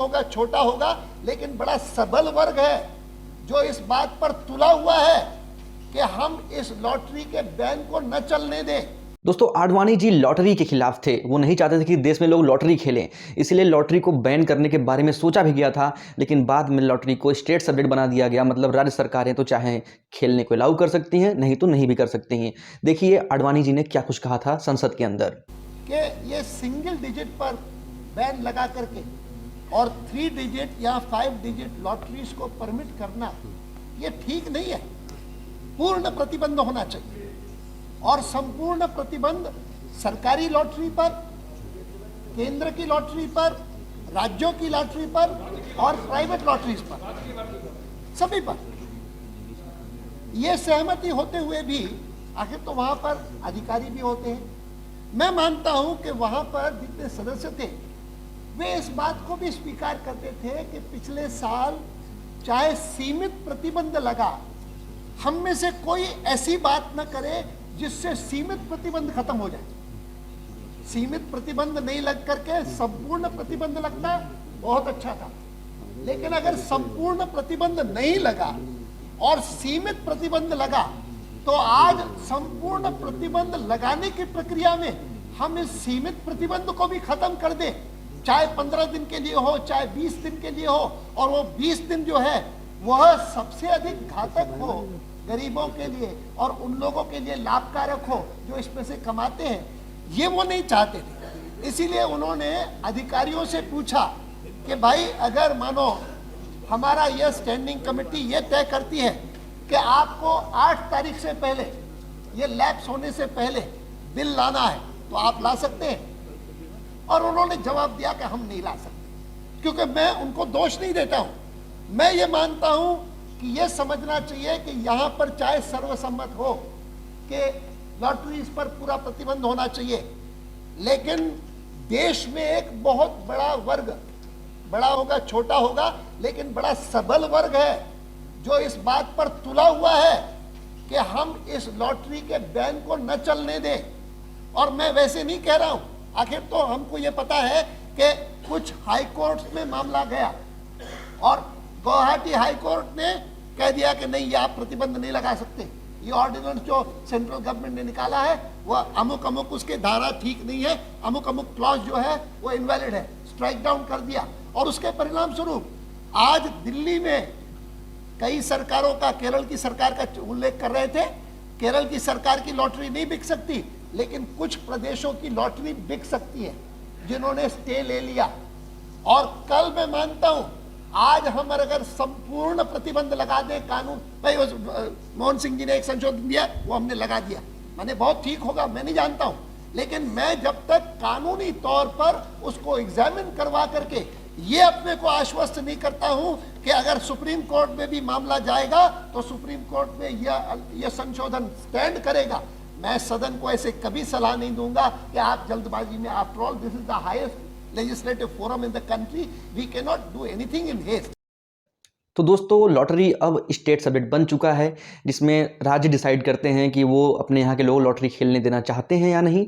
होगा, छोटा होगा, लेकिन बड़ा सबल वर्ग है जो इस बात पर तुला हुआ है कि हम इस लॉटरी के बैन को न चलने दें। दोस्तों, आडवाणी जी लॉटरी के खिलाफ थे। वो नहीं चाहते थे कि देश में लोग लॉटरी खेलें, इसलिए लॉटरी को बैन करने के बारे में सोचा भी गया था। लेकिन बाद में लॉटरी को स्टेट सब्जेक्ट बना दिया गया, मतलब राज्य सरकारें तो चाहें खेलने को अलाउ कर सकती हैं, नहीं तो नहीं भी कर सकती हैं। देखिए आडवाणी जी ने क्या कुछ कहा था संसद के अंदर कि ये सिंगल डिजिट पर बैन लगा करके और 3 डिजिट या 5 डिजिट लॉटरीज को परमिट करना ये ठीक नहीं है। पूर्ण प्रतिबंध होना चाहिए और संपूर्ण प्रतिबंध सरकारी लॉटरी पर, केंद्र की लॉटरी पर, राज्यों की लॉटरी पर और प्राइवेट लॉटरीज पर, सभी पर। यह सहमति होते हुए भी आखिर तो वहां पर अधिकारी भी होते हैं। मैं मानता हूं कि वहां पर जितने सदस्य थे वे इस बात को भी स्वीकार करते थे कि पिछले साल चाहे सीमित प्रतिबंध लगा, हम में से कोई ऐसी बात न करे जिससे सीमित प्रतिबंध खत्म हो जाए। सीमित प्रतिबंध नहीं लग करके संपूर्ण प्रतिबंध लगता बहुत अच्छा था, लेकिन अगर संपूर्ण प्रतिबंध नहीं लगा और सीमित प्रतिबंध लगा तो आज संपूर्ण प्रतिबंध लगाने की प्रक्रिया में हम इस सीमित प्रतिबंध को भी खत्म कर दें, चाहे 15 दिन के लिए हो, चाहे 20 दिन के लिए हो, और वो 20 दिन जो है वह सबसे अधिक घातक हो गरीबों के लिए और उन लोगों के लिए लाभकारक हो जो इसमें से कमाते हैं, ये वो नहीं चाहते थे। इसीलिए उन्होंने अधिकारियों से पूछा कि भाई अगर मानो हमारा यह स्टैंडिंग कमेटी ये तय करती है कि आपको 8 तारीख से पहले, ये लैप्स होने से पहले बिल लाना है, तो आप ला सकते हैं। और उन्होंने जवाब दिया कि हम नहीं ला सकते, क्योंकि मैं उनको दोष नहीं देता हूं। मैं ये मानता हूं कि यह समझना चाहिए कि यहां पर चाहे सर्वसम्मत हो कि लॉटरीज पर पूरा प्रतिबंध होना चाहिए, लेकिन देश में एक बहुत बड़ा वर्ग, बड़ा होगा छोटा होगा लेकिन बड़ा सबल वर्ग है जो इस बात पर तुला हुआ है कि हम इस लॉटरी के बैन को न चलने दें। और मैं वैसे नहीं कह रहा हूं, आखिर तो हमको ये पता है कि कुछ हाई कोर्ट में मामला गया और गुवाहाटी हाई कोर्ट ने कह दिया कि नहीं, ये आप प्रतिबंध नहीं लगा सकते, ये ऑर्डिनेंस जो सेंट्रल गवर्नमेंट ने निकाला है वह अमुक अमुक उसके धारा ठीक नहीं है, अमुक अमुक क्लॉज जो है वो इनवैलिड है, स्ट्राइक डाउन कर दिया। और उसके परिणाम स्वरूप आज दिल्ली में कई सरकारों का, केरल की सरकार का उल्लेख कर रहे थे, केरल की सरकार की लॉटरी नहीं बिक सकती, लेकिन कुछ प्रदेशों की लॉटरी बिक सकती है जिन्होंने स्टे ले लिया। और कल मैं मानता हूं आज हम अगर संपूर्ण प्रतिबंध लगा दें, कानून भाई मोहन सिंह जी ने एक संशोधन दिया वो हमने लगा दिया, माने बहुत ठीक होगा, मैं नहीं जानता हूं, लेकिन मैं जब तक कानूनी तौर पर उसको एग्जामिन करवा करके ये अपने को आश्वस्त नहीं करता हूं कि अगर सुप्रीम कोर्ट में भी मामला जाएगा तो सुप्रीम कोर्ट में यह संशोधन स्टैंड करेगा, मैं सदन को ऐसे कभी सलाह नहीं दूंगा कि आप जल्दबाजी में, after all this is the highest legislative forum in the country, we cannot do anything in haste. तो दोस्तों, लॉटरी अब स्टेट सब्जेक्ट बन चुका है, जिसमें राज्य डिसाइड करते हैं कि वो अपने यहाँ के लोग लॉटरी खेलने देना चाहते हैं या नहीं।